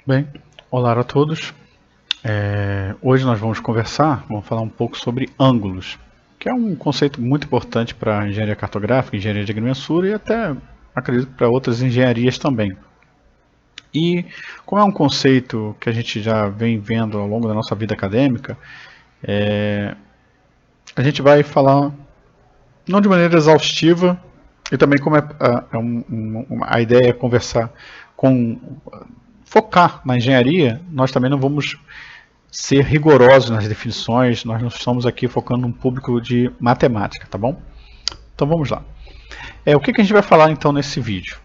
Bem, olá a todos. Hoje nós vamos falar um pouco sobre ângulos, que é um conceito muito importante para a engenharia cartográfica, engenharia de agrimensura e até, acredito, para outras engenharias também. E como é um conceito que a gente já vem vendo ao longo da nossa vida acadêmica, a gente vai falar não de maneira exaustiva, e também como a ideia é focar na engenharia, nós também não vamos ser rigorosos nas definições, nós não estamos aqui focando num público de matemática, tá bom? Então vamos lá. O que a gente vai falar então nesse vídeo?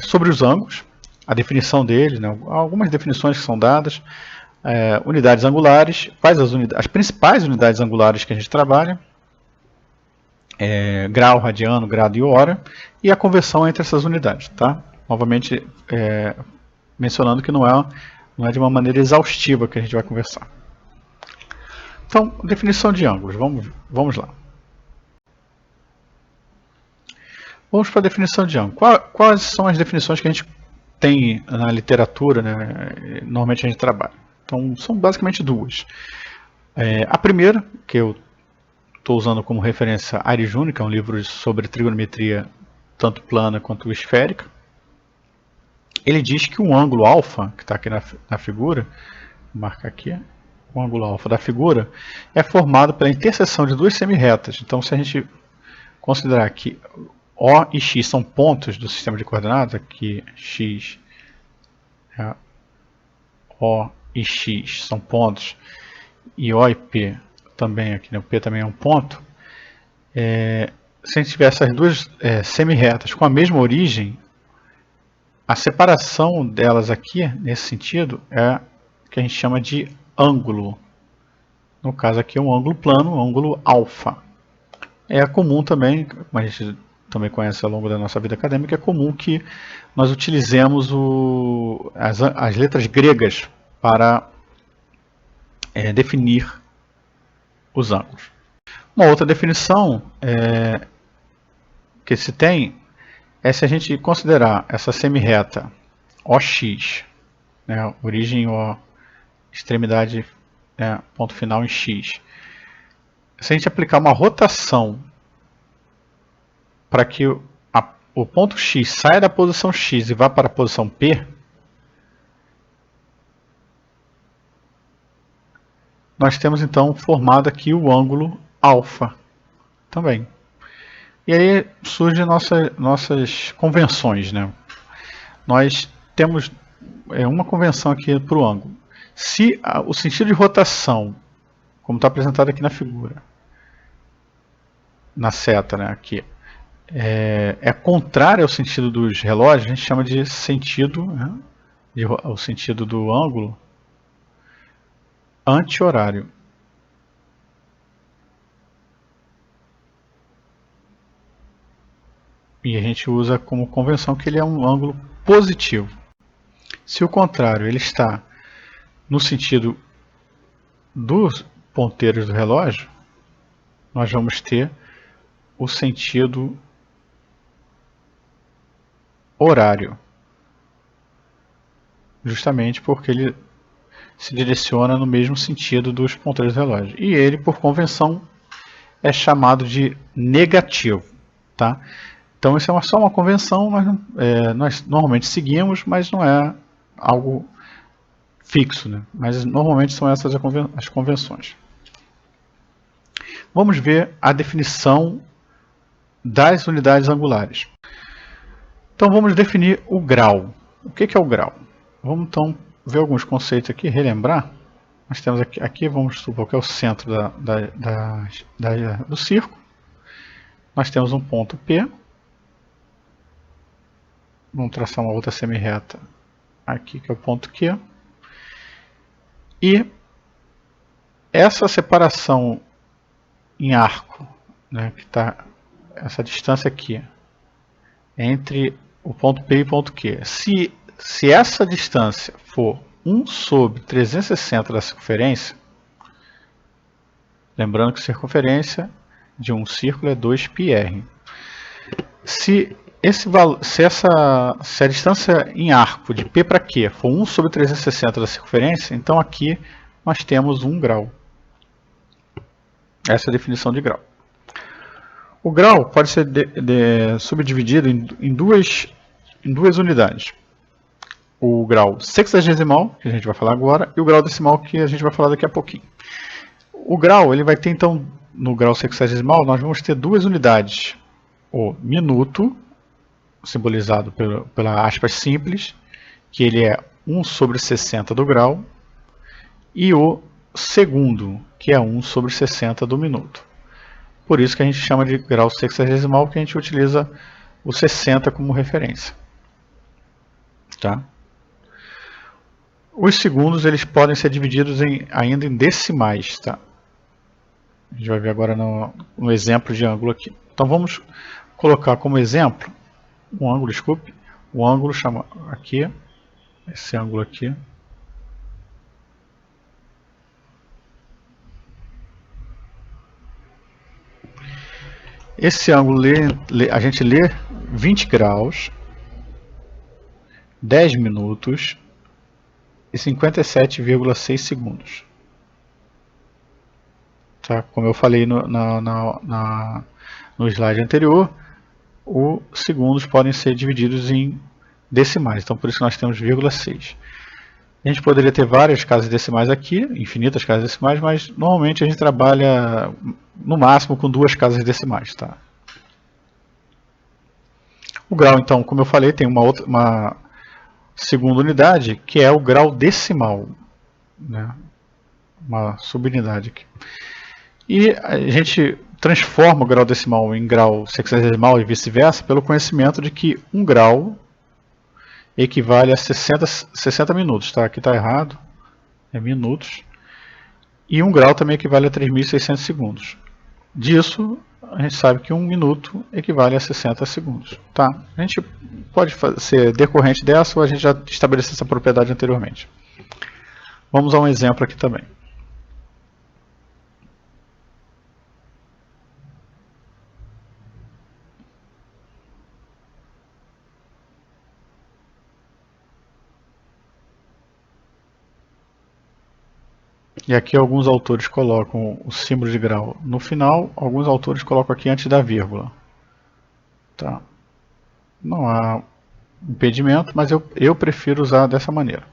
Sobre os ângulos, a definição deles, né, algumas definições que são dadas, unidades angulares, quais as principais unidades angulares que a gente trabalha, grau, radiano, grado e hora, e a conversão entre essas unidades, tá? Novamente, mencionando que não é de uma maneira exaustiva que a gente vai conversar. Então, definição de ângulos, vamos lá. Vamos para a definição de ângulo. Quais são as definições que a gente tem na literatura, né? Normalmente a gente trabalha? Então, são basicamente duas. A primeira, que eu estou usando como referência Aires Júnior, que é um livro sobre trigonometria tanto plana quanto esférica. Ele diz que o ângulo alfa, que está aqui na figura, vou marcar aqui, o ângulo alfa da figura, é formado pela interseção de duas semirretas. Então, se a gente considerar que O e X são pontos do sistema de coordenadas, aqui X, O e X são pontos, e O e P também, aqui, né, o P também é um ponto, se a gente tiver essas duas semirretas com a mesma origem, a separação delas aqui, nesse sentido, é o que a gente chama de ângulo. No caso aqui é um ângulo plano, um ângulo alfa. É comum também, como a gente também conhece ao longo da nossa vida acadêmica, é comum que nós utilizemos as letras gregas para definir os ângulos. Uma outra definição que se tem é se a gente considerar essa semirreta OX, né, origem O, extremidade, ponto final em X. Se a gente aplicar uma rotação para que o ponto X saia da posição X e vá para a posição P, nós temos então formado aqui o ângulo alfa também. E aí surgem nossas convenções, né? Nós temos uma convenção aqui para o ângulo. Se o sentido de rotação, como está apresentado aqui na figura, na seta, né, aqui, é contrário ao sentido dos relógios, a gente chama de sentido, né, o sentido do ângulo anti-horário. E a gente usa como convenção que ele é um ângulo positivo. Se o contrário ele está no sentido dos ponteiros do relógio, nós vamos ter o sentido horário. Justamente porque ele se direciona no mesmo sentido dos ponteiros do relógio. E ele, por convenção, é chamado de negativo. Tá? Então, isso é só uma convenção, nós normalmente seguimos, mas não é algo fixo, né? Mas normalmente são essas as convenções. Vamos ver a definição das unidades angulares. Então, vamos definir o grau. O que é o grau? Vamos então ver alguns conceitos aqui, relembrar. Nós temos aqui vamos supor que é o centro do círculo. Nós temos um ponto P. Vamos traçar uma outra semirreta aqui, que é o ponto Q. E essa separação em arco, né, que está essa distância aqui, entre o ponto P e o ponto Q. Se essa distância for 1 sobre 360 da circunferência, lembrando que circunferência de um círculo é 2πr. Se se a distância em arco de P para Q for 1 sobre 360 da circunferência, então aqui nós temos 1 grau. Essa é a definição de grau. O grau pode ser subdividido em duas unidades. O grau sexagesimal, que a gente vai falar agora, e o grau decimal, que a gente vai falar daqui a pouquinho. O grau, ele vai ter então, no grau sexagesimal, nós vamos ter duas unidades. O minuto, simbolizado pela aspas simples, que ele é 1 sobre 60 do grau, e o segundo, que é 1 sobre 60 do minuto. Por isso que a gente chama de grau sexagesimal, porque a gente utiliza o 60 como referência. Tá? Os segundos eles podem ser divididos ainda em decimais. Tá? A gente vai ver agora no exemplo de ângulo aqui. Então vamos colocar como exemplo um ângulo, desculpe, o ângulo chama aqui, esse ângulo aqui. Esse ângulo a gente lê 20 graus, 10 minutos e 57,6 segundos. Tá? Como eu falei no slide anterior, os segundos podem ser divididos em decimais, então por isso nós temos 0,6. A gente poderia ter várias casas decimais aqui, infinitas casas decimais, mas normalmente a gente trabalha no máximo com 2 casas decimais. Tá? O grau, então, como eu falei, tem uma segunda unidade, que é o grau decimal, né? Uma subunidade aqui. E a gente transforma o grau decimal em grau sexagesimal e vice-versa pelo conhecimento de que 1 grau equivale a 60 minutos. Tá? Aqui está errado, é minutos. E 1 grau também equivale a 3.600 segundos. Disso, a gente sabe que 1 minuto equivale a 60 segundos. Tá? A gente pode ser decorrente dessa ou a gente já estabeleceu essa propriedade anteriormente. Vamos a um exemplo aqui também. E aqui alguns autores colocam o símbolo de grau no final, alguns autores colocam aqui antes da vírgula. Tá? Não há impedimento, mas eu prefiro usar dessa maneira.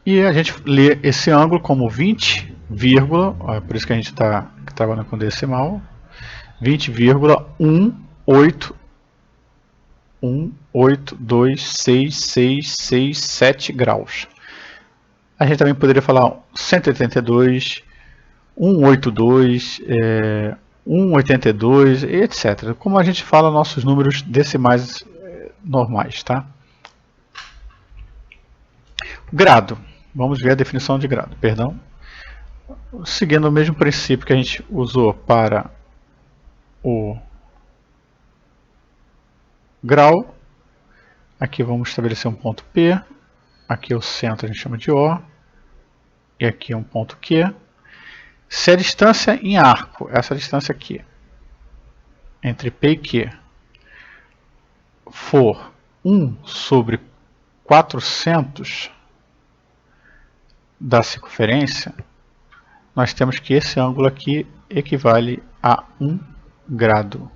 E a gente lê esse ângulo como 20, por isso que a gente está trabalhando com decimal, 20,1826667 graus. A gente também poderia falar 182, 182, 182, etc. Como a gente fala nossos números decimais normais, tá? Grado. Vamos ver a definição de grado, perdão. Seguindo o mesmo princípio que a gente usou para o grau, aqui vamos estabelecer um ponto P. Aqui é o centro, a gente chama de O. E aqui é um ponto Q. Se a distância em arco, essa distância aqui, entre P e Q, for 1 sobre 400 da circunferência, nós temos que esse ângulo aqui equivale a 1 grado.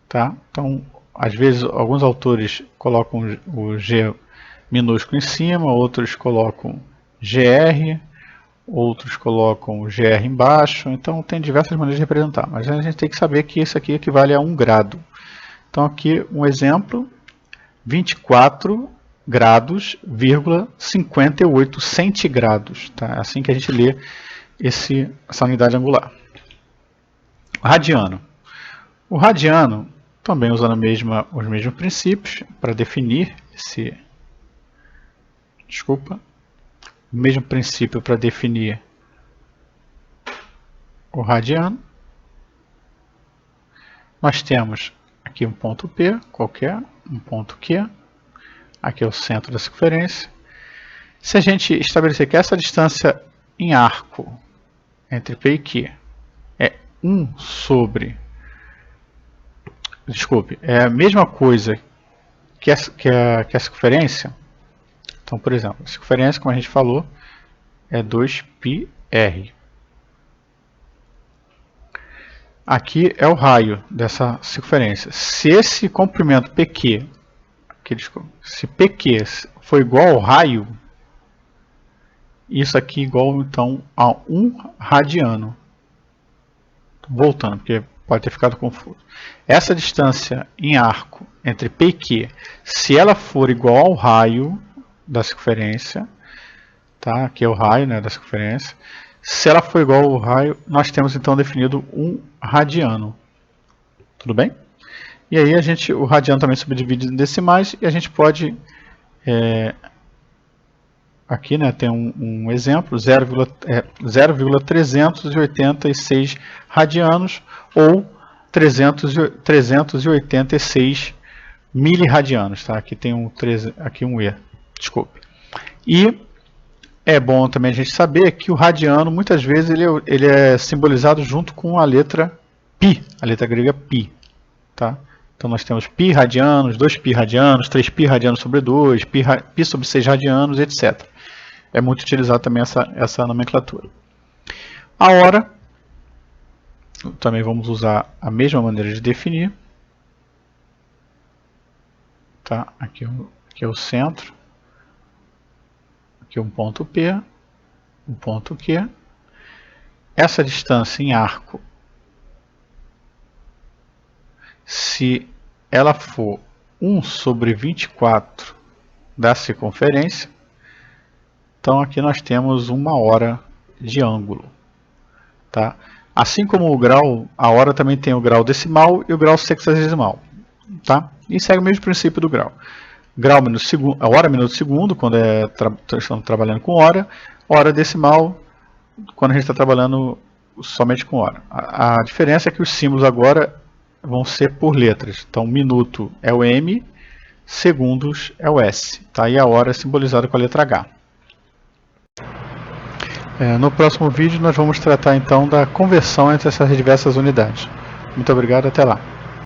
Tá? Então, às vezes, alguns autores colocam o G minúsculo em cima, outros colocam GR, outros colocam GR embaixo, então tem diversas maneiras de representar, mas a gente tem que saber que isso aqui equivale a 1 grado. Então aqui um exemplo, 24 grados, 58 centigrados, tá? É assim que a gente lê essa unidade angular. Radiano. O radiano, também usando os mesmos princípios para definir o mesmo princípio para definir o radiano. Nós temos aqui um ponto P, qualquer, um ponto Q, aqui é o centro da circunferência. Se a gente estabelecer que essa distância em arco entre P e Q é 1 sobre desculpe, é a mesma coisa que a circunferência. Então, por exemplo, a circunferência, como a gente falou, é 2πr. Aqui é o raio dessa circunferência. Se esse comprimento PQ, se PQ for igual ao raio, isso aqui é igual então a 1 radiano. Voltando, porque pode ter ficado confuso. Essa distância em arco entre P e Q, se ela for igual ao raio da circunferência, tá? Aqui é o raio, né, da circunferência. Se ela for igual ao raio, nós temos então definido 1 radiano. Tudo bem? E aí o radiano também subdivide em decimais e a gente pode aqui, né, tem um exemplo, 0,386 radianos ou 386 miliradianos, tá? Aqui tem um E, desculpe. E é bom também a gente saber que o radiano, muitas vezes, ele é simbolizado junto com a letra π, a letra grega π, tá? Então nós temos π radianos, 2π radianos, 3π radianos sobre 2, π sobre 6 radianos, etc. É muito utilizado também essa nomenclatura. A hora, também vamos usar a mesma maneira de definir. Tá? Aqui é o centro. Aqui um ponto P, um ponto Q. Essa distância em arco, se ela for 1 sobre 24 da circunferência, então aqui nós temos 1 hora de ângulo. Tá? Assim como o grau, a hora também tem o grau decimal e o grau sexagesimal. Tá? E segue o mesmo princípio do grau. Grau minuto segundo, a hora minuto segundo, quando estamos trabalhando com hora decimal, quando a gente está trabalhando somente com hora. A diferença é que os símbolos agora vão ser por letras. Então, minuto é o M, segundos é o S. Tá? E a hora é simbolizada com a letra H. No próximo vídeo nós vamos tratar então da conversão entre essas diversas unidades. Muito obrigado, até lá.